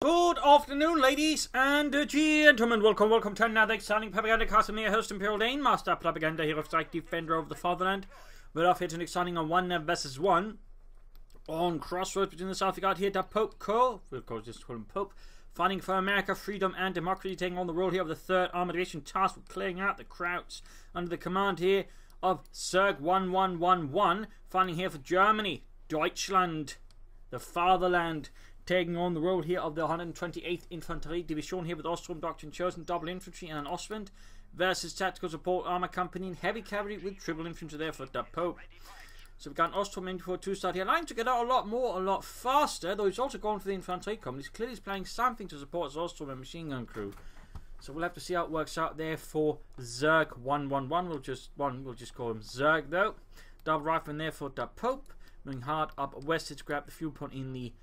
Good afternoon, ladies and gentlemen. Welcome to another exciting Propagandacast. I'm your host, Imperial Dane, Master Propaganda Hero Strike, Defender of the Fatherland. We're off here to an exciting 1 versus 1 on Crossroads between the South. We got here DaPopeCoh, we'll of course just call him Pope, fighting for America, freedom, and democracy, taking on the role here of the 3rd Armored Division, tasked with clearing out the Krauts under the command here of Zerg 1111, fighting here for Germany, Deutschland, the fatherland, taking on the role here of the 128th Infantry Division here with Ostrom Doctrine Chosen, double infantry and an Ostwind, versus Tactical Support Armor Company and heavy cavalry with triple infantry there for the Pope. So we've got an Ostrom M4 start here, allowing to get out a lot faster, though he's also going for the infantry company. He's clearly playing something to support his Ostrom and machine gun crew. So we'll have to see how it works out there for Zerg 111. We'll just call him Zerg though. Double rifle in there for the Pope, moving hard up west to grab the fuel point in the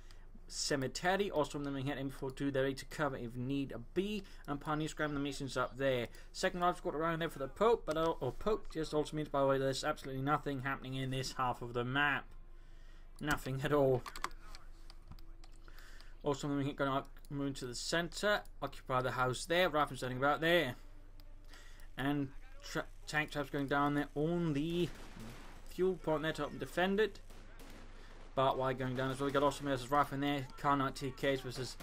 cemetery. Also, them hit M42, they're ready to cover if need be, and Pioneers grabbing the missions up there. Second rifle squad around there for the Pope, but Pope just also means, by the way, there's absolutely nothing happening in this half of the map. Nothing at all. Also, them going to move to the center, occupy the house there. Rifle standing about there, and tank traps going down there on the fuel point there to help them defend it. But why going down as well? We got Ostrom versus rifle in there. Car-9 TKs versus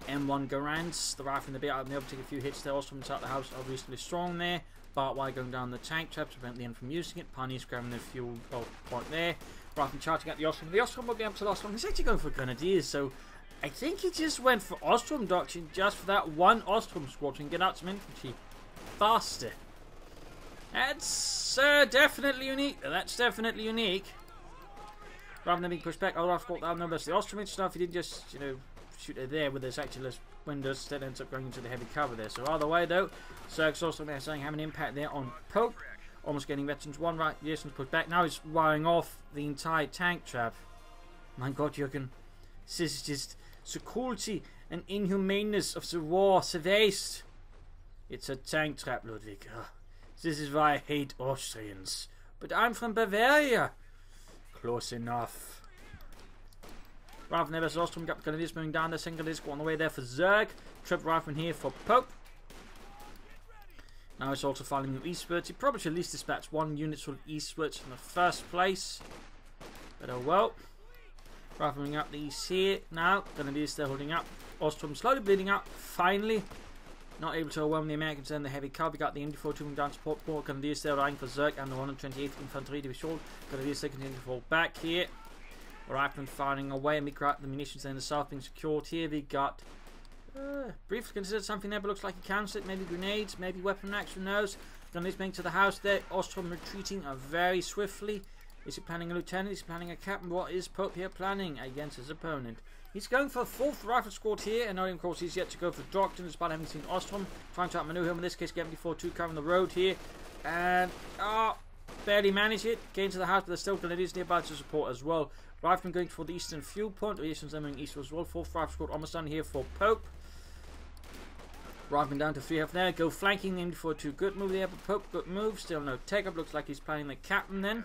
M1 Garants. The rifle in the bit out, and they'll take a few hits there. Ostrom inside the house are reasonably strong there. But why going down the tank traps to prevent the end from using it. Pioneers grabbing the fuel point there. Rifle charging at the Ostrom. The Ostrom will be able to Ostrom. He's actually going for Grenadiers, so I think he just went for Ostrom Doctrine just for that one Ostrom squad and get out some infantry faster. That's definitely unique. That's definitely unique. Rather than being pushed back, I'll have to outnumber the Ostromage stuff. He didn't just, shoot it there with his actual windows. Instead ends up going into the heavy cover there. So either way though, Zerg's also saying having an impact there on Pope. Almost getting veterans one right, Jason's pushed back. Now he's wiring off the entire tank trap. My god, Jürgen. This is just the cruelty and inhumaneness of the war. The waste. It's a tank trap, Ludwig. This is why I hate Austrians. But I'm from Bavaria. Close enough. Rifle never versus Ostrom. Got Grenadiers moving down there. Single disc on the way there for Zerg. Triple rifle in here for Pope. Now it's also following eastwards. He probably should at least dispatch one unit sort of eastwards in the first place. But oh well. Rifle moving up the east here. Now Grenadiers still holding up. Ostrom slowly bleeding up. Finally. Not able to overwhelm the Americans and the heavy cover. We got the MD4 moving down support port. Grenadiers still riding for Zerg and the 128th Infantry Division. Grenadiers still continue to fall back here. Riflemen firing away, and we got the munitions in the south being secured here. We got briefly considered something there, but looks like he counts it. Maybe grenades, maybe weapon racks, who knows. Grenadiers being to the house there. Ostrom retreating very swiftly. Is he planning a lieutenant? Is he planning a captain? What is Pope here planning against his opponent? He's going for a 4th rifle squad here, and of course he's yet to go for Doctrine, despite having seen Ostrom trying to outmaneuver him. In this case, get MD4 covering the road here, and barely manage it. Getting to the house, but there's still Grenadiers nearby to support as well. Rifleman going for the eastern fuel point. The eastern's moving east as well. 4th rifle squad almost done here for Pope. Rifleman down to 3 half there. Go flanking the MD4 good move there, but Pope good move. Still no take up. Looks like he's planning the captain then.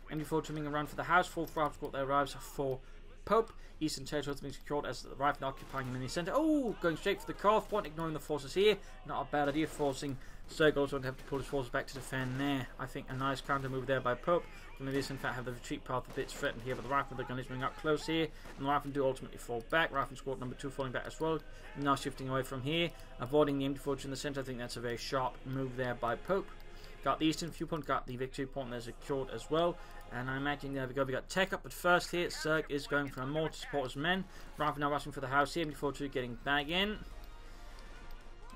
MD4 trimming around for the house. 4th rifle squad there arrives for Pope. Eastern territory has been secured as the rifle occupying the mini center. Oh, going straight for the cutoff point, ignoring the forces here. Not a bad idea, forcing Zerg also to have to pull his forces back to defend there. I think a nice counter move there by Pope. Grenadiers in fact have the retreat path a bit threatened here, but the rifle, the Grenadiers moving up close here, and the rifle do ultimately fall back. Rifle squad number 2 falling back as well. Now shifting away from here, avoiding the MD4 in the center. I think that's a very sharp move there by Pope. Got the eastern viewpoint, got the victory point there secured as well. And I imagine there we go, we got tech up, but first here, Zerg is going for a more to support his men. Rifle now rushing for the house here, MD4 getting back in.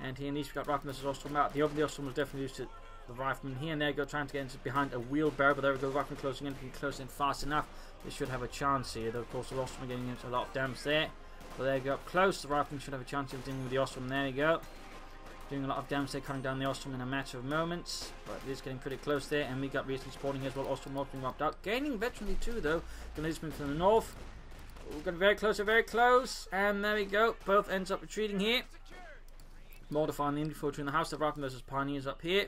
And here in these we got Rifle versus Ostrom out. The Ostrom was definitely used to the Rifleman here, and there we go, trying to get into behind a wheelbarrow, but there we go, Rifleman closing in, close in fast enough. They should have a chance here, though of course the Ostrom getting into a lot of damage there. So there we go, up close, the Rifleman should have a chance of dealing with the Ostrom, there you go. Doing a lot of damage there, cutting down the Ostrom in a matter of moments, but it is getting pretty close there, and we got recently supporting as well. Ostrom not being wiped out, gaining veteranly too though. Grenadiers move to the north. We're getting very close, and there we go. Both ends up retreating here. Modifying the MD4 in the house. The Rifleman versus Pioneers up here.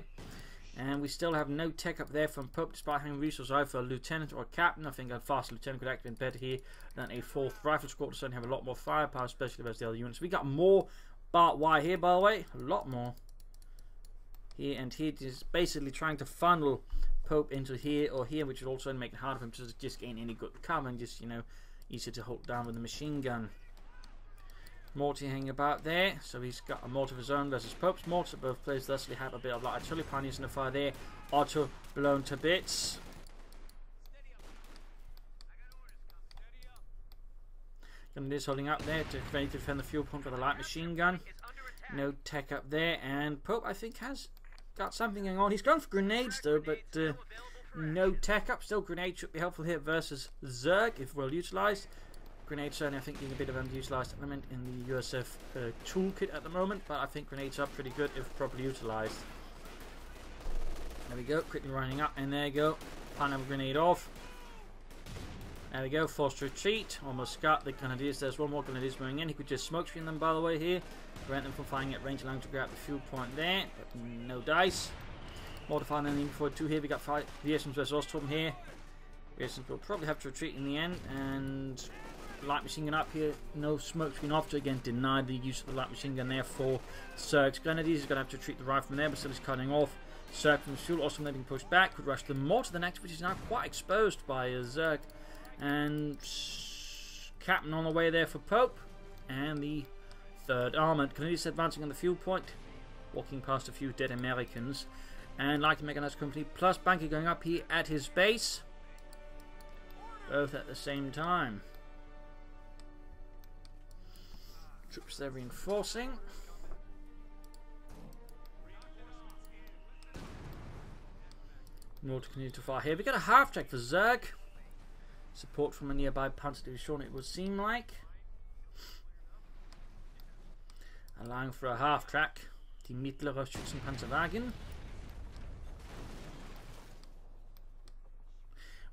And we still have no tech up there from Pope, despite having resources either for a lieutenant or a captain. I think a fast lieutenant could actually be better here than a 4th rifle squad to certainly have a lot more firepower, especially versus the other units. We got more barbed wire here, by the way, a lot more. Here and here, just basically trying to funnel Pope into here or here, which would also make it harder for him to just gain any good cover and just, you know, easier to hold down with the machine gun. Morty hanging about there, so he's got a mortar of his own versus Pope's mortar. Both players thusly have a bit of light artillery. Pioneers in the fire there. Otto blown to bits. Grenadiers holding up there to ready to defend the fuel point with a light machine gun. No tech up there, and Pope I think has got something going on. He's going for grenades though, but no tech up. Still, grenades should be helpful here versus Zerg if well utilised. Grenades certainly I think being a bit of an underutilised element in the USF toolkit at the moment, but I think grenades are pretty good if properly utilised. There we go, quickly running up, and there you go. Find another grenade off. There we go, forced retreat. Almost got the Grenadiers. There's one more Grenadiers moving in. He could just smoke screen them, by the way, here. Prevent them from firing at range, allowing to grab the fuel point there. But no dice. Mortifying them before 2 here. We got 5 Vietnams versus Ostrom here. Vietnams will probably have to retreat in the end. And light machine gun up here. No smoke screen off to again deny the use of the light machine gun there for Zerg's Grenadiers. He's going to have to retreat the rifle from there, but still he's cutting off. Zerg from the fuel. Ostrom letting pushed back. Could rush the mortar the next, which is now quite exposed by Zerg. And Captain on the way there for Pope. And the 3rd Armoured. Canadians advancing on the fuel point. Walking past a few dead Americans. And light mechanized company plus Banky going up here at his base. Both at the same time. Troops there reinforcing. More to continue to fire here. We got a half track for Zerg. Support from a nearby Panzer Division, it would seem like. Allowing for a half track. Die mittlere Schützenpanzerwagen.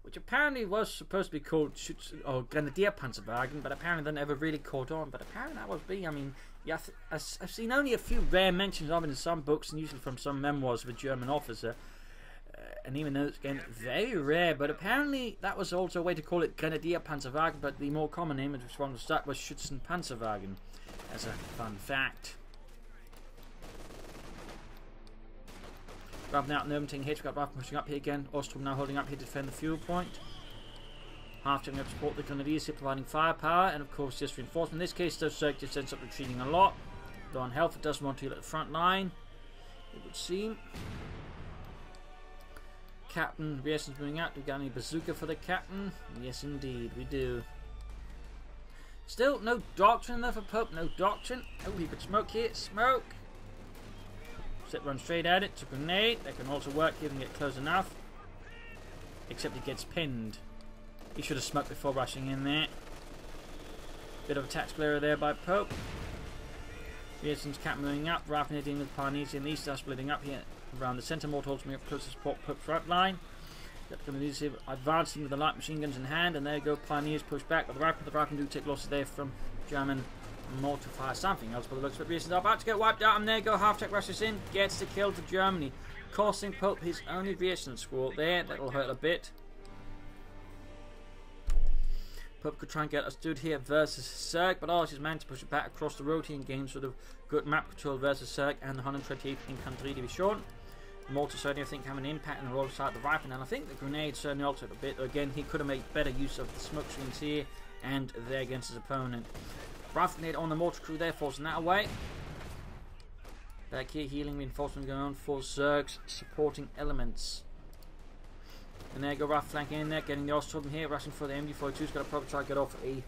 Which apparently was supposed to be called or Grenadier Panzerwagen, but apparently they never really caught on. But apparently that was B. I mean, yeah, I've seen only a few rare mentions of it in some books, and usually from some memoirs of a German officer. And even though it's again very rare, but apparently that was also a way to call it Grenadier Panzerwagen, but the more common name which one was stuck was Schützenpanzerwagen, as a fun fact. Grabbing out and overtaking hits, we got Rifle pushing up here again. Ostrom now holding up here to defend the fuel point. Half taking up to support the Grenadiers here, providing firepower, and of course just reinforcement. In this case, though, Zerg just ends up retreating a lot. Low on health, it doesn't want to heal at the front line, it would seem. Captain Riesen's moving out. Do we got any bazooka for the captain? Yes, indeed, we do. Still, no doctrine there for Pope. No doctrine. Oh, he could smoke here. Smoke. Set run straight at it. It's a grenade. That can also work if you can get close enough. Except he gets pinned. He should have smoked before rushing in there. Bit of a tactical error there by Pope. Riesen's captain moving up. Rifle hitting with Pioneers in the east. Are splitting up here around the centre. More holds me up close to support Pope's right line. Got Grenadiers here advancing with the light machine guns in hand, and there you go. Pioneers push back, but the rifle do take losses there from German mortar fire. Something else by the looks of it. Riesen's about to get wiped out, and there you go. Half-tech rushes in, gets the kill for Germany, costing Pope his only Riesen squad there. That'll hurt a bit. Pope could try and get us stood here versus Zerg, but Archie's managed to push it back across the road here and gain sort of good map control versus Zerg and the 128th Infantry Division. The mortar certainly, I think, have an impact on the road side of the rifle, and I think the grenade certainly altered a bit. Again, he could have made better use of the smoke screens here and there against his opponent. Rifle grenade on the mortar crew there, forcing that away. Back here, healing reinforcement going on for Zerg's supporting elements. And there you go, rifle flanking in there, getting the Ostrom here, rushing for the MG42's got to probably try to get off a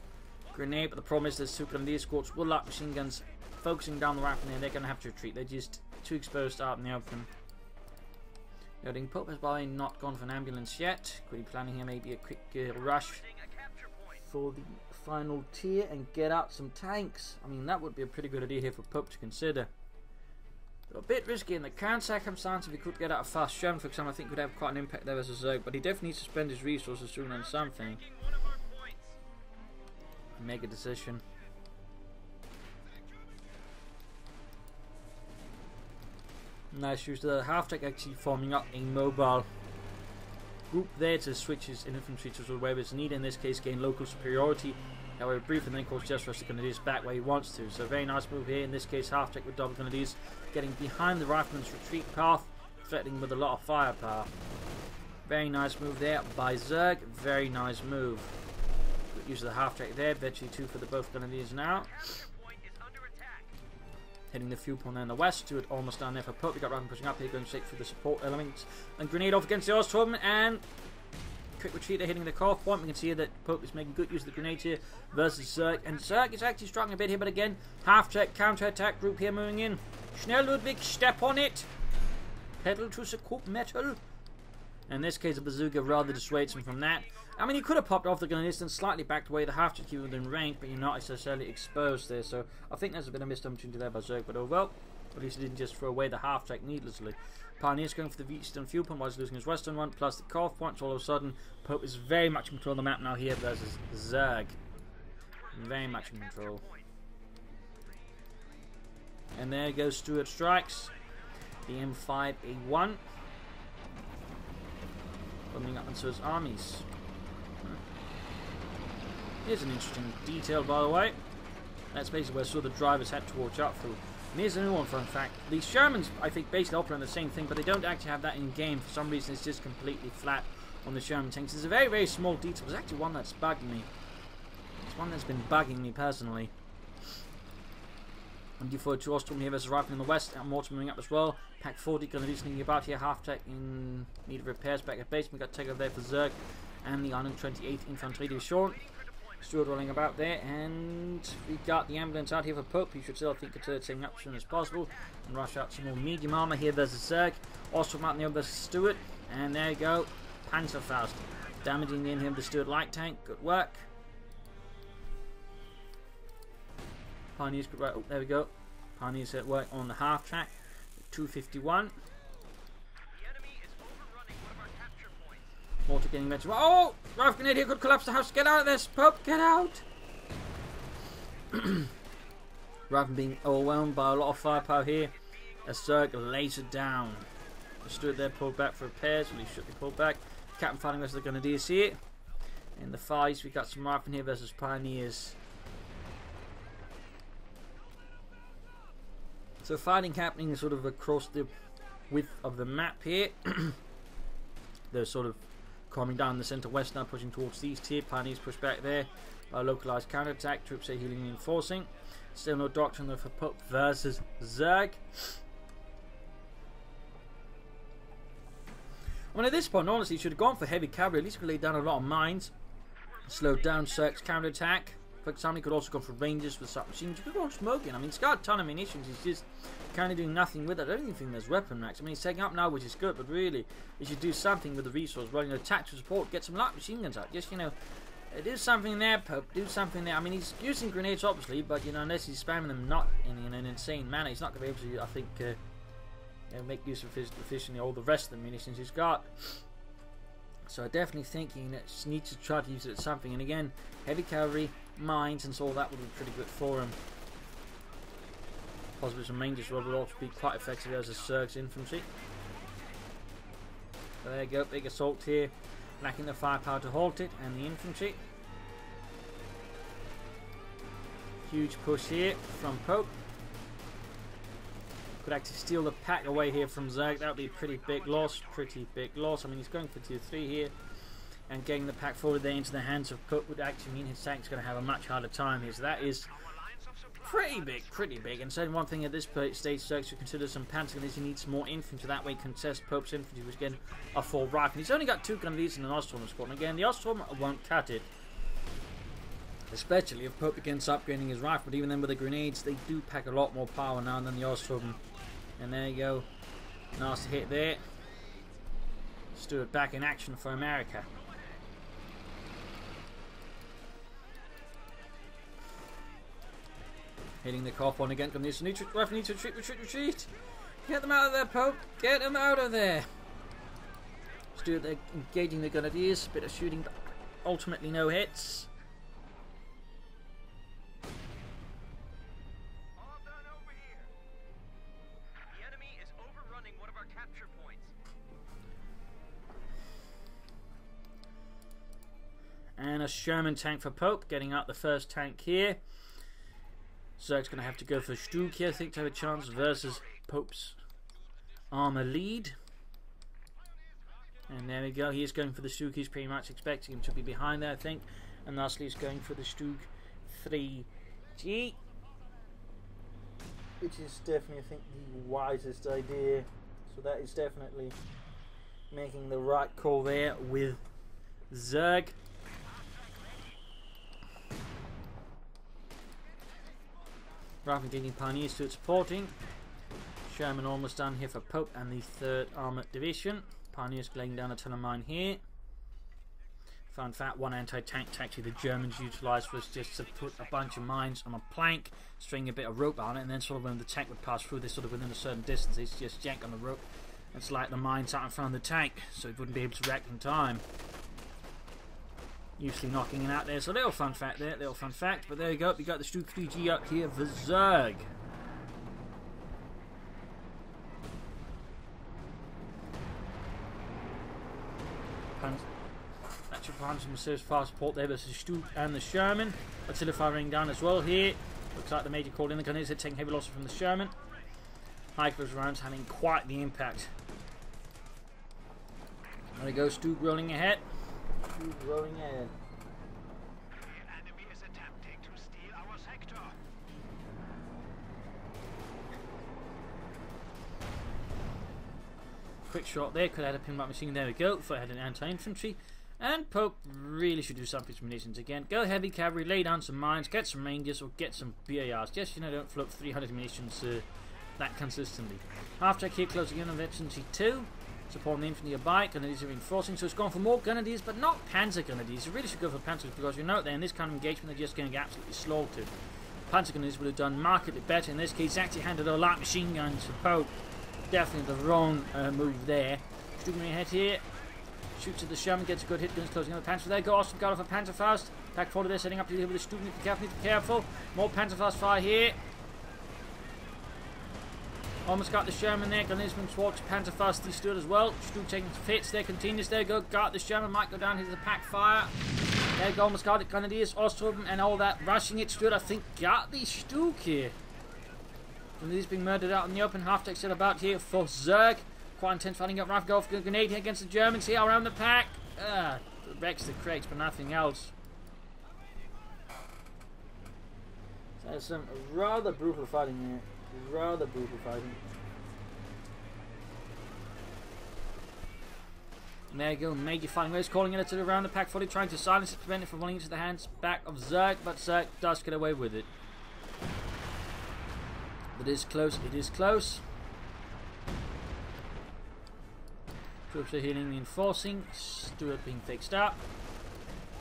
grenade, but the problem is there's two Grenadier squads with light machine guns focusing down the rifle, and they're going to have to retreat. They're just too exposed out in the open. Noting Pope has by not gone for an ambulance yet. Could be planning here maybe a quick rush for the final tier and get out some tanks. I mean, that would be a pretty good idea here for Pope to consider. A bit risky in the current circumstance. If he could get out a fast German, for example, I think could have quite an impact there as a Zerg, but he definitely needs to spend his resources soon on something. Make a decision. Nice use of the half-tech actually forming up a mobile group there to switch his infantry to wherever it's needed. In this case, gain local superiority. However, brief, and then of course just rush the Grenadiers back where he wants to. So very nice move here. In this case, half-tech with double Grenadiers getting behind the rifleman's retreat path, threatening with a lot of firepower. Very nice move there by Zerg. Very nice move. Good use of the half-tech there. Virtually 2 for the both Grenadiers now. Hitting the fuel point there in the west. Stuart almost down there for Pope. We got Rifleman pushing up here, going straight through the support elements. And grenade off against the Ostrom. And quick retreat there, hitting the core point. We can see here that Pope is making good use of the grenades here versus Zerg. And Zerg is actually struggling a bit here, but again, half-tech counter-attack group here moving in. Schnell Ludwig, step on it. Pedal to the metal. In this case, the bazooka rather dissuades him from that. I mean, he could have popped off the Grenadiers and slightly backed away the half to keep within range, but you're not necessarily exposed there. So I think there's a bit of missed opportunity there by Zerg, but oh well. At least he didn't just throw away the half-track needlessly. Pioneer's going for the eastern fuel point while he's losing his western one, plus the CoH point. So all of a sudden, Pope is very much in control of the map now here versus Zerg. Very much in control. And there goes Stuart Strikes. The M5A1. Coming up into his armies. Here's an interesting detail, by the way. That's basically where sort of the drivers had to watch out for. And here's a new one, for in fact. These Shermans, I think, basically operate the same thing, but they don't actually have that in game. For some reason, it's just completely flat on the Sherman tanks. It's a very, very small detail. It's actually one that's bugged me. It's one that's been bugging me personally. And D4 2 Ostrom here versus Rifleman in the west. And Mortar moving up as well. Pack 40 going to do something about here. Half tech in need of repairs back at base. We got take over there for Zerg and the 128th Infantry Division. Stuart rolling about there, and we got the ambulance out here for Pope. You should still think it's the same up as soon as possible and rush out some more medium armor here versus Zerg. Ostrom out in the other versus Stuart, and there you go. Panzerfaust damaging the in here of the Stuart light tank. Good work. Pioneers good work. Oh, there we go. Pioneers at work on the half track. 251. Mortar getting mentioned. Oh! Rifle grenade here could collapse the house. Get out of this, Pope! Get out! Rifle being overwhelmed by a lot of firepower here. A Zerg lasered down. Stood there, pulled back for repairs. Well, he should be pulled back. Captain fighting versus the Grenadiers here. In the far east, we got some Rifle here versus Pioneers. So fighting happening sort of across the width of the map here. They're sort of calming down the centre west now, pushing towards the east here. Pioneers push back there by a localised counterattack. Troops are healing and reinforcing. Still no doctrine though for Pope versus Zerg. I mean, at this point, honestly, should have gone for heavy cavalry. At least could lay down a lot of mines. Slowed down Zerg's counterattack. For example, he could also go for Rangers with submachines. You could go on smoking. I mean, he's got a ton of munitions. He's just kind of doing nothing with it. I don't even think there's weapon racks. I mean, he's taking up now, which is good, but really, he should do something with the resource. Well, you know, tactical support, get some light machine guns out. Just, you know, do something there, Pope. Do something there. I mean, he's using grenades, obviously, but, you know, unless he's spamming them not in an insane manner, he's not going to be able to, I think, you know, make use of efficiently all the rest of the munitions he's got. So I definitely think he needs to try to use it at something. And again, heavy cavalry, mines, and so all that would be pretty good for him. Possibly some Rangers would also be quite effective as a Zerg's infantry. So there you go, big assault here. Lacking the firepower to halt it, and the infantry. Huge push here from Pope. Could actually steal the pack away here from Zerg. That would be a pretty big loss. Pretty big loss. I mean, he's going for 2-3 here. And getting the pack forward there into the hands of Pope would actually mean his tank's going to have a much harder time here. So that is pretty big, pretty big. And so one thing at this stage, Zerg should consider some pantsing is he needs more infantry. That way contest Pope's infantry, which again are full rifle. He's only got 2 Grenadiers and an Ostrom squad. And again, the Ostrom won't cut it. Especially if Pope begins upgrading his rifle. But even then with the grenades, they do pack a lot more power now than the Ostrom. And there you go. Nasty hit there. Stuart back in action for America. Hitting the CoH one again. Rifle needs to retreat. Get them out of there, Pope. Get them out of there. Stuart there engaging the Grenadiers. Bit of shooting, but ultimately no hits. And a Sherman tank for Pope, getting out the first tank here. Zerg's going to have to go for Stuke here, I think, to have a chance versus Pope's armor lead. And there we go, he's going for the Stuke. He's pretty much expecting him to be behind there, I think. And lastly, he's going for the Stuke 3G, which is definitely, I think, the wisest idea. So that is definitely making the right call there with Zerg. Rather than getting Pioneers to it supporting. Sherman almost done here for Pope and the 3rd Armoured Division. Pioneers laying down a ton of mine here. Fun fact, one anti-tank tactic the Germans utilised was just to put a bunch of mines on a plank, string a bit of rope on it, and then sort of when the tank would pass through, they sort of within a certain distance, they just yank on the rope. It's like the mines out in front of the tank, so it wouldn't be able to react in time. Usually knocking it out there. So little fun fact there, little fun fact. But there you go, we got the Stuke 3G up here for Zerg. Natural Panzer Reserves fast support there versus Stuke and the Sherman. Artillery firing down as well here. Looks like the major called in the gunners are taking heavy losses from the Sherman. High close rounds having quite the impact. There we go, Stuke rolling ahead. Stuke rolling ahead. The enemy is attempting to steal our sector. Quick shot there, could have had a pinback machine. There we go. If I had an anti-infantry. And Pope really should do something with munitions again. Go heavy cavalry, lay down some mines, get some rangers, or get some BARs. Just, you know, don't float 300 munitions that consistently. Half track here, closing in on infantry 2. Supporting the infantry a bike, and these are reinforcing. So it's gone for more grenadiers, but not panzer grenadiers. You really should go for panzers because you know they're in this kind of engagement, they're just getting absolutely slaughtered. Panzer grenadiers would have done markedly better. In this case, actually handed a light machine gun to Pope. Definitely the wrong move there. Stuke ahead here. Shoots at the Sherman, gets a good hit, guns closing on the Panzer. There go Austin, got off a Panzerfaust. Back forward there, setting up to deal with the Stuke. Need to be careful. More Panzerfaust fire here. Almost got the Sherman there. Gunners from towards Panzerfaust, he stood as well. Stuke taking fits there, continues. There go, got the Sherman, might go down, hit the pack fire. There go, almost got it. Grenadiers, Ostrom, and all that rushing it. Stood, I think, got the Stuke here. Grenadiers being murdered out in the open. Half deck still about here for Zerg. Quite intense fighting up. Rifle golf grenade here against the Germans here around the pack. Wrecks the crates, but nothing else. So there's some rather brutal fighting here. Rather brutal fighting. And there you go, major fighting. Where's calling it to the around the pack, fully trying to silence it, prevent it from running into the hands back of Zerg, but Zerg does get away with it. But it is close, it is close. Troops are healing, reinforcing. Stuart being fixed up.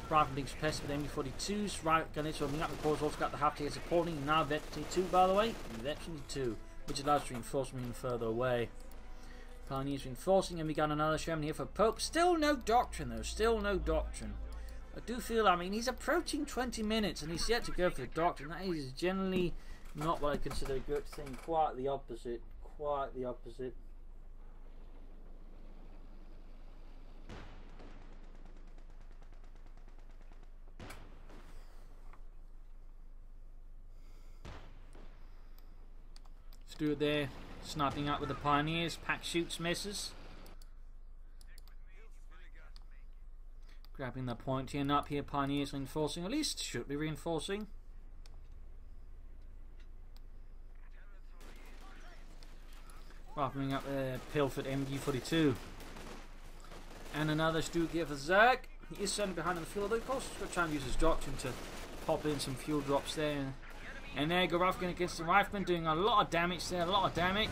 Rifle being suppressed with MB-42s. Right, gunners opening up. The course also got the half tier supporting. Now Veteran 2, by the way. Veteran 2, which allows reinforcement even further away. Pioneers reinforcing, and we got another Sherman here for Pope. Still no doctrine, though. Still no doctrine. I do feel, I mean, he's approaching 20 minutes, and he's yet to go for the doctrine. That is generally not what I consider a good thing. Quite the opposite. Quite the opposite. Stuart there, sniping up with the Pioneers. Pack shoots, misses. Grabbing the point here and up here. Pioneers reinforcing, at least should be reinforcing. Rifling up there, Pilford MG-42. And another Stuke here for Zerg. He is certainly behind on the field, though of course he's going to try and use his doctrine to pop in some fuel drops there. And there you go, Rifleman against the Rifleman, doing a lot of damage there, a lot of damage.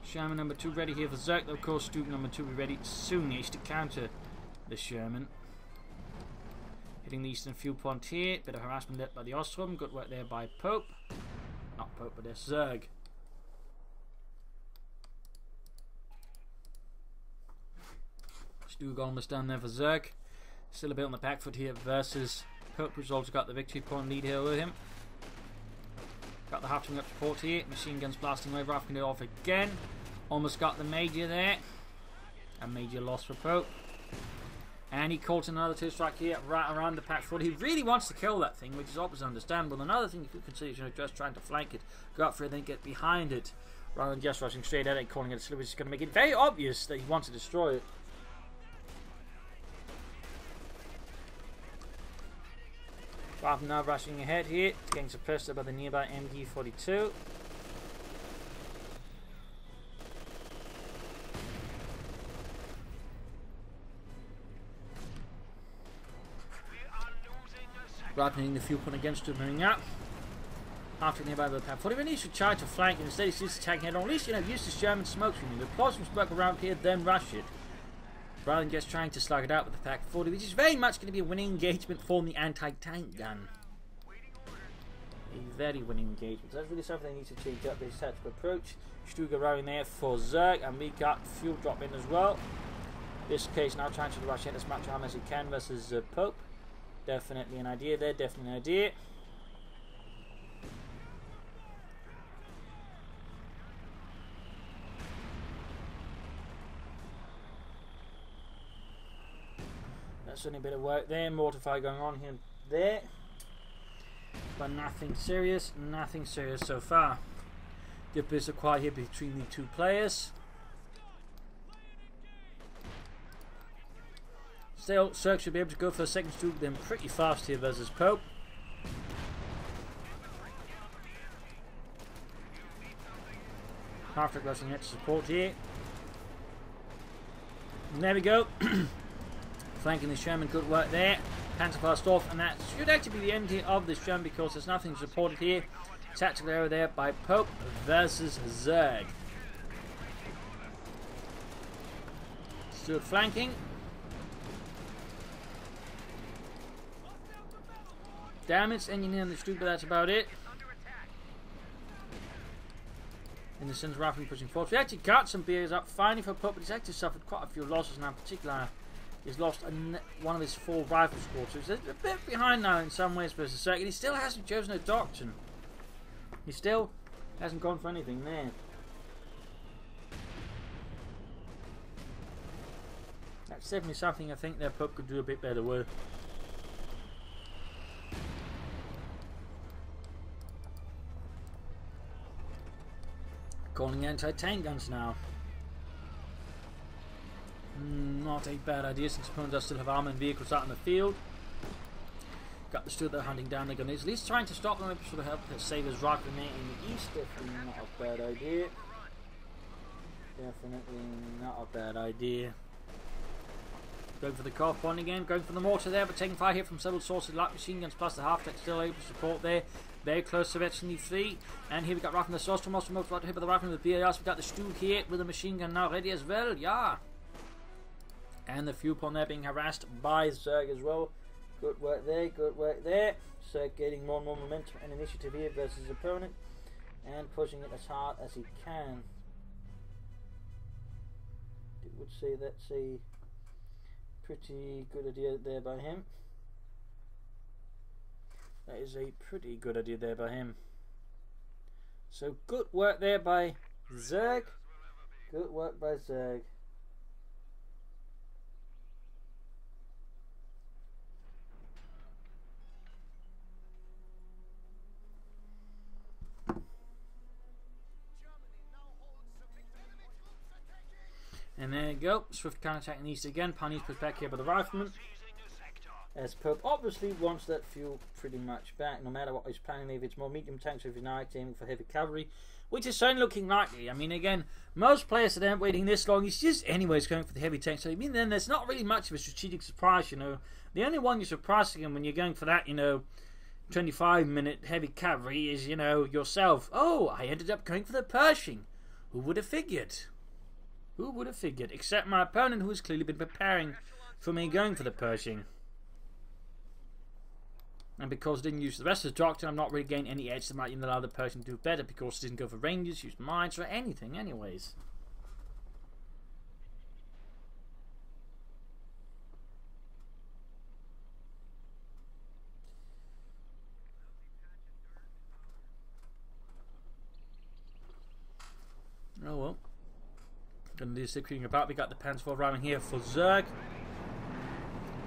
Sherman number 2 ready here for Zerg, though of course Stuke number 2 will be ready soonish to counter the Sherman. Hitting the eastern fuel point here, bit of harassment led by the Ostrom, good work there by Pope. Not Pope, but there's Zerg. Stuke almost done there for Zerg. Still a bit on the back foot here versus Pope, who's also got the victory point lead here with him. Got the half-wing up support here. Machine guns blasting away. Rifling it off again. Almost got the major there. A major loss for Pope. And he caught another 2-strike here right around the pack 40. He really wants to kill that thing, which is obviously understandable. Another thing you could consider is, you know, just trying to flank it, go up for it, then get behind it, rather than just rushing straight at it, calling it a slip, which is going to make it very obvious that he wants to destroy it. Rather than now rushing ahead here, getting suppressed by the nearby MG42. Rapiding the fuel point against him, moving up. After nearby the path 40, when he should try to flank and instead he's just attacking head on. At least, you know, use this German smoke screen. Deploy some smoke around here, then rush it. Rather than just trying to slug it out with the pack 40, which is very much going to be a winning engagement for the anti-tank gun. A very winning engagement. So that's really something they need to change up this tactical approach. Stuga rowing there for Zerg, and we got fuel drop in as well. This case now trying to rush in as much armor as he can versus Pope. Definitely an idea there, definitely an idea. That's certainly a bit of work there, mortify going on here and there. But nothing serious so far. The bits are quiet here between the two players. Still, Zerg should be able to go for a second stroke then pretty fast here versus Pope. Half track rushing it to support here. And there we go. Flanking the Sherman, good work there. Panzer fast off, and that should actually be the end here of this Sherman because there's nothing supported here. Tactical error there by Pope versus Zerg. Still flanking. Damaged engineer on the street, but that's about it. In the center, roughly pushing forward. We actually got some beers up finally for Pope, but he's actually suffered quite a few losses now. In particular, he's lost one of his 4 rifle squads. So he's a bit behind now in some ways versus Zerg. And he still hasn't chosen a doctrine. He still hasn't gone for anything there. That's definitely something I think their Pope could do a bit better with. Calling anti-tank guns now. Not a bad idea since opponents does still have armor and vehicles out in the field. Got the Stuart there hunting down the gunners. At least trying to stop them, sort of help save his rocket in the east. Definitely not a bad idea. Definitely not a bad idea. Going for the CoH point again, going for the mortar there, but taking fire here from several sources like machine guns plus the half-tech still able to support there. Very close to Veteran 3. And here we got Raffen the Sauce from Ostrom, about to hit by the Raffen with the BARs. We got the Stu here with the machine gun now ready as well, yeah. And the fuel point there being harassed by Zerg as well. Good work there, good work there. Zerg getting more and more momentum and initiative here versus his opponent. And pushing it as hard as he can. I would say that's a pretty good idea there by him. That is a pretty good idea there by him. So good work there by Zerg. Good work by Zerg. And there you go. Swift counter-attack in the east again. Pioneers pushed back here by the riflemen. As Pope obviously wants that fuel pretty much back, no matter what he's planning, if it's more medium tanks or if he's now aiming for heavy cavalry, which is certainly looking likely. I mean, again, most players that aren't waiting this long, he's just anyways going for the heavy tanks. So, I mean, then there's not really much of a strategic surprise, you know. The only one you're surprising him when you're going for that, you know, 25-minute heavy cavalry is, you know, yourself. Oh, I ended up going for the Pershing. Who would have figured? Who would have figured? Except my opponent, who has clearly been preparing for me going for the Pershing. And because I didn't use the rest of the doctrine, I'm not really getting any edge that might even allow the Pershing to do better because I didn't go for ranges, use mines, or anything anyways. Oh well. Gonna do secreting about. We got the Panzer IV ramming here for Zerg.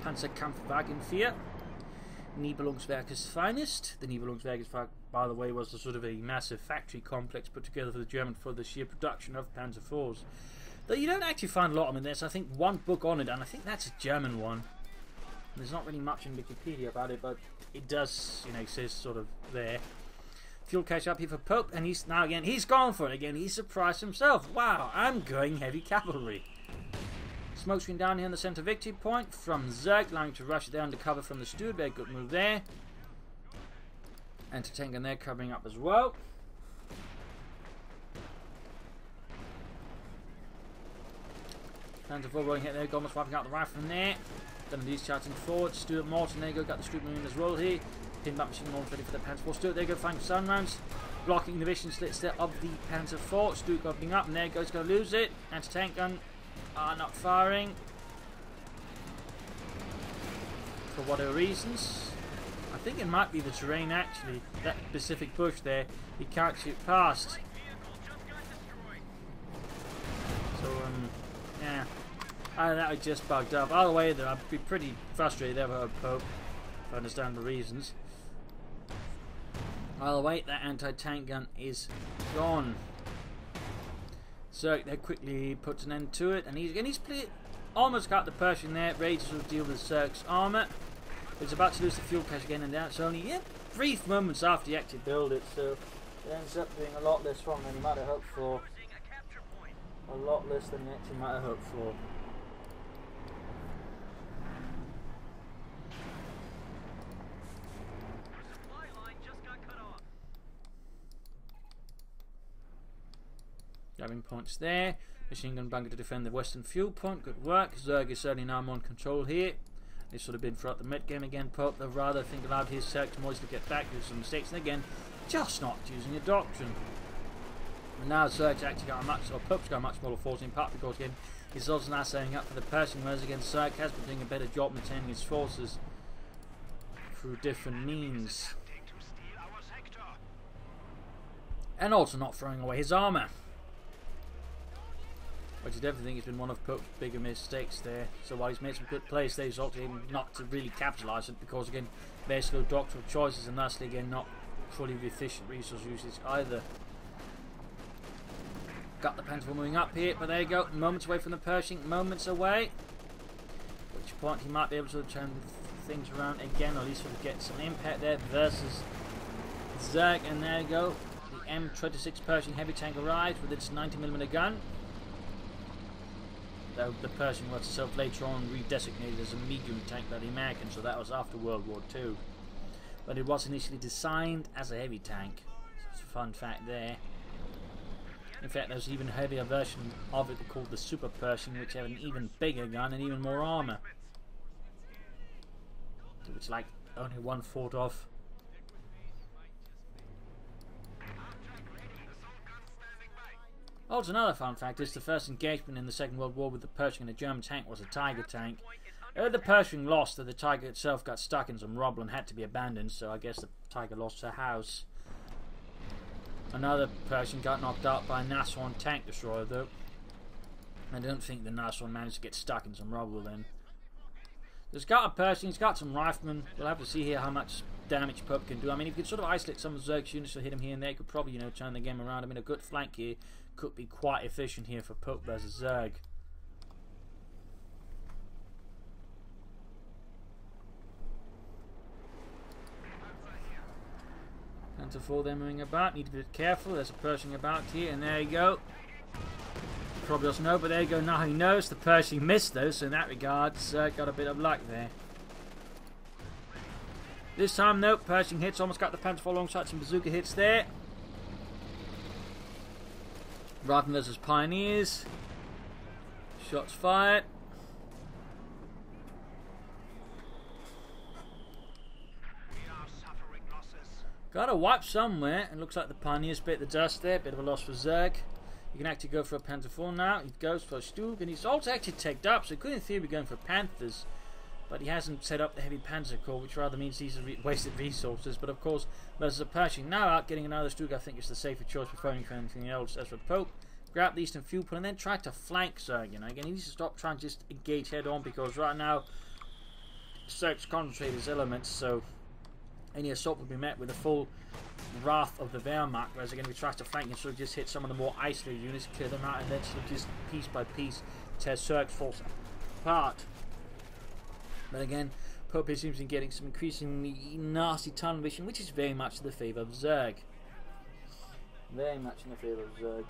Panzerkampfwagen 4. Nibelungswerk's finest. The Nibelungswerk's, by the way, was a sort of a massive factory complex put together for the German for the sheer production of Panzer IVs. Though you don't actually find a lot of them. There's, I think, one book on it, and I think that's a German one. There's not really much in Wikipedia about it, but it does, you know, says sort of there. Fuel cache up here for Pope, and he's now again, he's gone for it again. He's surprised himself. Wow, I'm going heavy cavalry. Smoke screen down here in the center victory point from Zerg, allowing to rush it down to cover from the steward. Very good move there. Anti-tank and they're covering up as well. Panzer IV rolling hit there, Gomes wiping out the rifle there. Dundee's charging forward. Stuart Morton, there you go, got the Stuart moving as well here. Pin back machine Morton ready for the Panzer IV. Stuart, there you go, firing sun rounds. Blocking the vision slits there of the Panzer IV. Stuart opening up, and there goes, going to lose it. Anti-tank gun not firing. For whatever reasons. I think it might be the terrain actually. That specific bush there, he can't shoot past. So, yeah. That was just bugged up. Either way, though, I'd be pretty frustrated ever at Pope, if I understand the reasons. Either way, that anti-tank gun is gone. So that quickly puts an end to it, and he's almost got the Pershing there, ready to sort of deal with Zerg's armour. It's about to lose the fuel cache again, and that's only brief moments after you actually build it, so it ends up being a lot less fun than you might have hoped for. A lot less than you actually might have hoped for. Grabbing points there. Machine gun bunker to defend the western fuel point. Good work. Zerg is certainly now more in control here. They've sort of been throughout the mid game again. Pope, they'll rather think allowed his Zerg Moise to get back, do some mistakes, and again, just not using a doctrine. And now Zerg's actually got a much, or Pope's got a much smaller force, in part because again, he's also now setting up for the Pershing, whereas again, Zerg has been doing a better job maintaining his forces through different means. And also not throwing away his armour. Which I definitely think has been one of Pope's bigger mistakes there. So while he's made some good plays there, he's also able not to really capitalise it because again, very slow doctrinal choices and thusly again not fully efficient resource usage either. Got the Panzer moving up here, but there you go, moments away from the Pershing, moments away. At which point he might be able to turn things around again, or at least sort of get some impact there versus Zerg, and there you go. The M26 Pershing heavy tank arrives with its 90mm gun. Though the Pershing was itself later on redesignated as a medium tank by the Americans, so that was after World War II. But it was initially designed as a heavy tank. So it's a fun fact there. In fact, there's even a heavier version of it called the Super Pershing, which had an even bigger gun and even more armour. Which like only 1/4 of. Also, another fun fact is the first engagement in the Second World War with the Pershing and a German tank was a Tiger tank. The Pershing lost, so the Tiger itself got stuck in some rubble and had to be abandoned, so I guess the Tiger lost her house. Another Pershing got knocked out by a Nashorn tank destroyer, though. I don't think the Nashorn managed to get stuck in some rubble then. There's got a Pershing, he's got some riflemen. We'll have to see here how much damage Pope can do. I mean, if you could sort of isolate some of Zerg's units to hit him here and there, you could probably, you know, turn the game around. I mean, a good flank here could be quite efficient here for Pope versus Zerg. Panzer IV they're moving about, need to be careful, there's a Pershing about here, and there you go. Probably doesn't know, but there you go, now he knows. The Pershing missed though, so in that regard, Zerg got a bit of luck there. This time, nope, Pershing hits, almost got the Panzer IV alongside some bazooka hits there. Raven versus Pioneers. Shots fired. Got a wipe somewhere, and looks like the Pioneers bit the dust there. Bit of a loss for Zerg. You can actually go for a Panzer IV now. He goes for a Stug, and he's also actually teched up, so he could in theory be going for Panthers. But he hasn't set up the heavy Panzer Corps, which rather means he's wasted resources. But of course, versus a Pershing now out getting another Stug, I think is the safer choice before anything else. As for Pope, grab the eastern fuel point and then try to flank Zerg. You know, again, he needs to stop trying to just engage head on because right now Zerg to concentrate his elements, so any assault will be met with the full wrath of the Wehrmacht, whereas they're going to be trying to flank and sort of just hit some of the more isolated units, clear them out, and then sort of just piece by piece tear Zerg's force apart. But again, Pope seems to be getting some increasingly nasty tunnel vision, which is very much in the favour of Zerg. Very much in the favour of Zerg.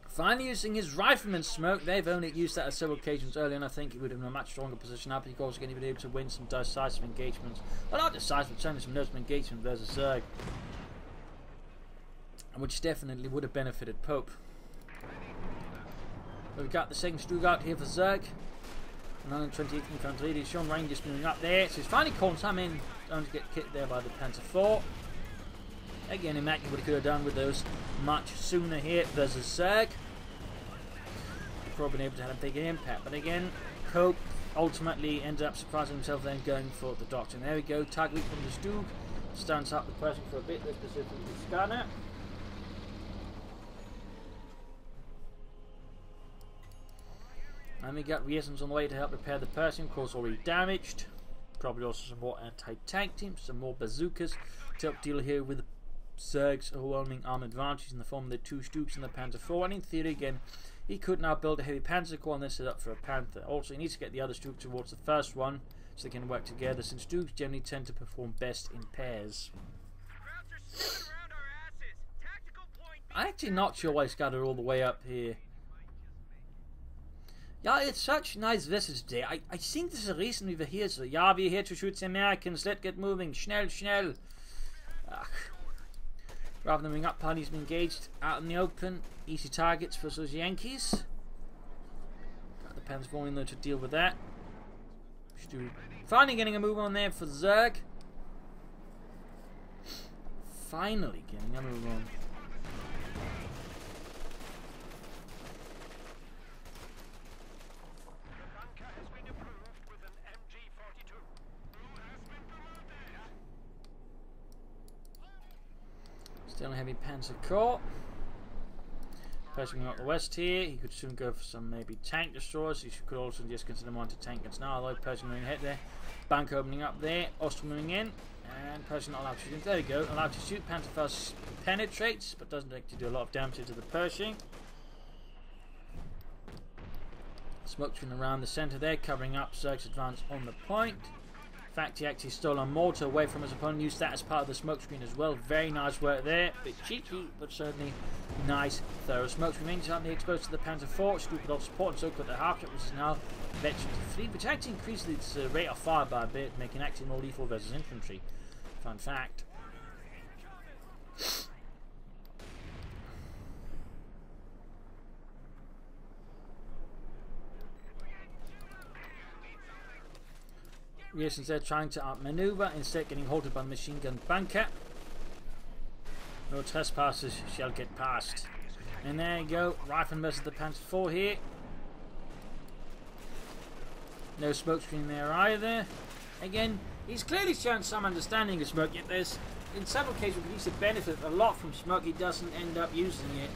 Finally using his rifleman smoke. They've only used that on several occasions earlier, and I think he would have been in a much stronger position up. He's also going to be able to win some decisive engagements. Well, not decisive, but certainly some notable engagement versus Zerg, which definitely would have benefited Pope. But we've got the second Stuttgart here for Zerg. 128th Infantry. He's shown Rangers moving up there, so he's finally called some in, only to get kicked there by the Panzer IV. Again, imagine what he could have done with those much sooner here versus Zerg. Probably been able to have a bigger impact, but again, Cope ultimately ended up surprising himself then going for the Doctrine. There we go, target weak from the Stug. Stands up the person for a bit, this specifically Scanner. And we got Reasons on the way to help repair the Pershing, of course already damaged. Probably also some more anti-tank teams, some more bazookas to help deal here with Zerg's overwhelming arm advantage in the form of the two Stugs and the Panzer IV. And in theory, again, he could now build a heavy Panzer Corps and then set up for a Panther. Also, he needs to get the other Stug towards the first one so they can work together, since Stugs generally tend to perform best in pairs. I'm actually not sure why he's got it all the way up here. Yeah, it's such nice visitors day. I think there's a reason we're here. So, yeah, we're here to shoot the Americans. Let's get moving. Schnell, schnell. Ugh. Rather than moving up, parties been engaged out in the open. Easy targets for those Yankees. Got the Panzer IV in there to deal with that. Finally getting a move on there for Zerg. Finally getting a move on. Still a heavy Panzer Corps. Pressing out the west here. He could soon go for some maybe tank destroyers. He could also just consider them to tank against now. Although Pershing moving ahead there. Bank opening up there. Austria moving in. And Pershing not allowed to shoot. There we go. Allowed to shoot. Panzer first penetrates, but doesn't actually do a lot of damage to the Pershing. Smoke screen around the centre there, covering up Zerg's advance on the point. In fact, he actually stole a mortar away from his opponent, used that as part of the smoke screen as well. Very nice work there. Bit cheeky, but certainly nice, thorough smoke screen. Remains slightly exposed to the Panzer IV. Stupid off support, and so could the half-shot, which is now veteran to fleet, which actually increases its rate of fire by a bit, making it actually more lethal versus infantry. Fun fact. Yes, instead trying to outmaneuver, instead getting halted by the machine gun bunker. No trespassers shall get past. And there you go, Rifleman versus the Panzer IV here. No smoke screen there either. Again, he's clearly shown some understanding of smoke, yet there's, in several cases, he used to benefit a lot from smoke. He doesn't end up using it,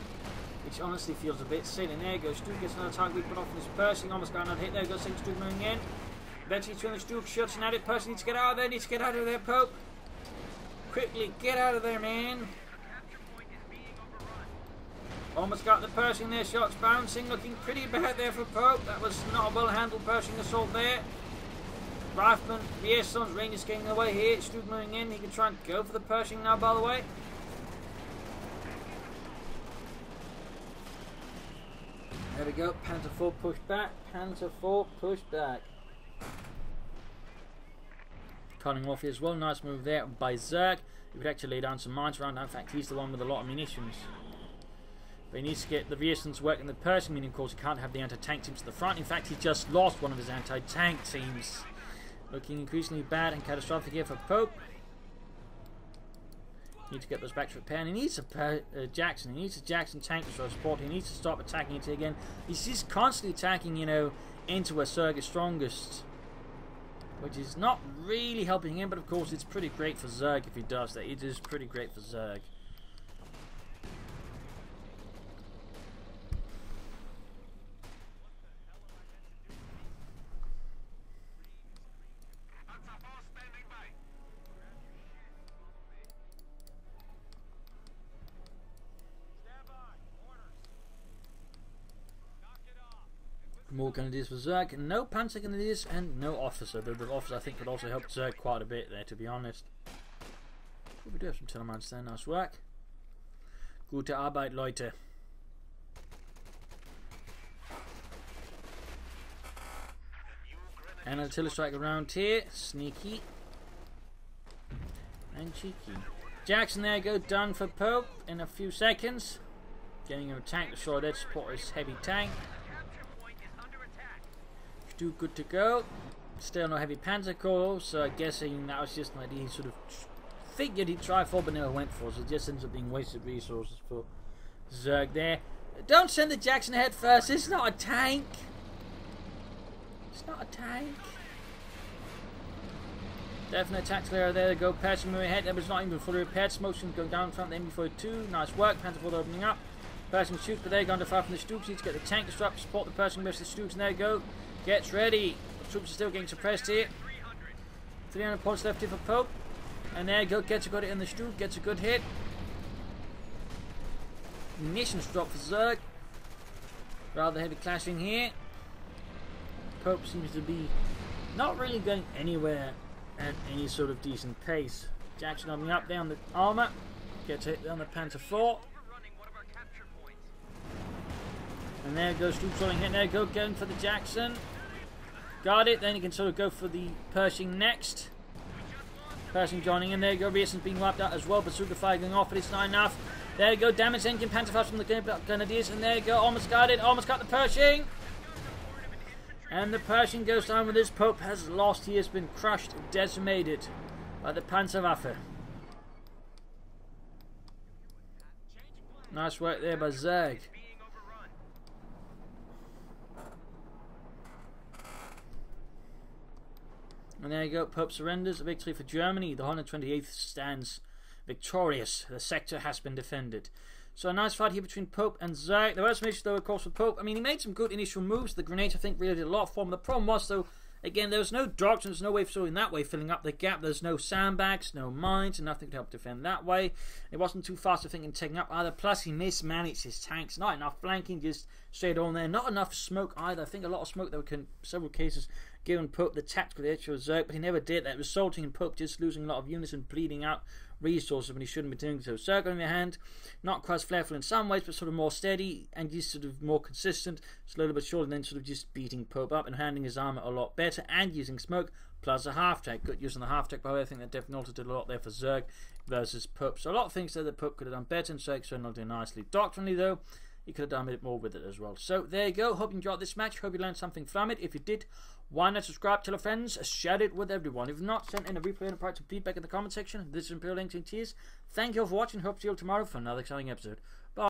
which honestly feels a bit silly. And there goes Stu, gets another target we put off in his Pershing, almost got another hit. There goes Stu moving in. Eventually, Twin Stu shooting at it. Pershing needs to get out of there. Needs to get out of there, Pope. Quickly, get out of there, man. Almost got the Pershing there. Shots bouncing. Looking pretty bad there for Pope. That was not a well-handled Pershing assault there. Rifleman, Vieson's Rangers getting away here. Stu moving in. He can try and go for the Pershing now, by the way. There we go. Panzer IV pushed back. Panzer IV pushed back. Cutting off here as well. Nice move there by Zerg. He would actually lay down some mines around. In fact, he's the one with a lot of munitions. But he needs to get the Viesons working the Pershing, meaning, of course, he can't have the anti-tank teams to the front. In fact, he just lost one of his anti-tank teams. Looking increasingly bad and catastrophic here for Pope. Need to get those back to repair. And he needs a Jackson. He needs a Jackson tank destroyer support. He needs to stop attacking it again. He's just constantly attacking, you know, into where Zerg is strongest, which is not really helping him, but of course it's pretty great for Zerg if he does that. It is pretty great for Zerg. More Grenadiers for Zerg. No Panzer Grenadiers and no Officer. Though the Officer I think could also help Zerg quite a bit there, to be honest. Oh, we do have some Telemans there. Nice work. Gute Arbeit, Leute. And artillery strike around here. Sneaky. And cheeky. Jackson there go done for Pope in a few seconds. Getting him a tank to show that support his heavy tank. Do good to go. Still no heavy PanzerCoh, so I'm guessing that was just an idea he sort of figured he'd try for but never went for, so it just ends up being wasted resources for Zerg there. Don't send the Jackson ahead first, it's not a tank. It's not a tank. Definite tactical error there. They go Pershing moving ahead. That was not even fully repaired. Smoke's going down in front of the MB-42. Nice work. Panzer IV opening up. Pershing shoots, but they're going to fire from the Stoops. Need to get the tank disrupt, support the Pershing versus the Stoops, and there you go. Gets ready. The troops are still getting suppressed here. 300 points left here for Pope. And there you go. Gets a good hit in the Stoop. Gets a good hit. Munitions drop for Zerg. Rather heavy clashing here. Pope seems to be not really going anywhere at any sort of decent pace. Jackson opening up there on the armour. Gets hit on the Panther IV. And there goes Stoops rolling hit. There you go. Going for the Jackson. Got it. Then you can sort of go for the Pershing next. Pershing joining in. There you go. Rearson's being wiped out as well. Bazooka fire going off, but it's not enough. There you go. Damage engine. Panther fire from the Grenadiers. And there you go. Almost got it. Almost got the Pershing. And the Pershing goes down with this. Pope has lost. He has been crushed, decimated by the Panzerwaffe. Nice work there by Zerg. And there you go. Pope surrenders. A victory for Germany. The 128th stands victorious. The sector has been defended. So a nice fight here between Pope and Zerg. There were some issues though, of course, with Pope. I mean, he made some good initial moves. The grenades, I think, really did a lot for him. The problem was, though, again, there was no doctrine. There's no way of filling that way, filling up the gap. There's no sandbags, no mines, and nothing to help defend that way. It wasn't too fast, I think, in taking up either. Plus, he mismanaged his tanks. Not enough flanking, just straight on there. Not enough smoke either. I think a lot of smoke, that in several cases, given Pope the tactical edge of Zerg, but he never did that, resulting in Pope just losing a lot of units and bleeding out resources when he shouldn't be doing so. Zerg, on the other hand, not quite as flairful in some ways, but sort of more steady and just sort of more consistent, slowly but surely, and then sort of just beating Pope up and handling his armor a lot better and using smoke plus a half-tech. Good use on the half-tech, by the way. I think that definitely also did a lot there for Zerg versus Pope. So a lot of things there that Pope could have done better, and Zerg certainly not doing nicely. Doctrinally, though, he could have done a bit more with it as well. So there you go. Hope you enjoyed this match. Hope you learned something from it. If you did, why not subscribe, tell your friends, share it with everyone. If not, send in a replay and provide some feedback in the comment section. This is Imperial Links and Tears. Thank you all for watching. Hope to see you all tomorrow for another exciting episode. Bye.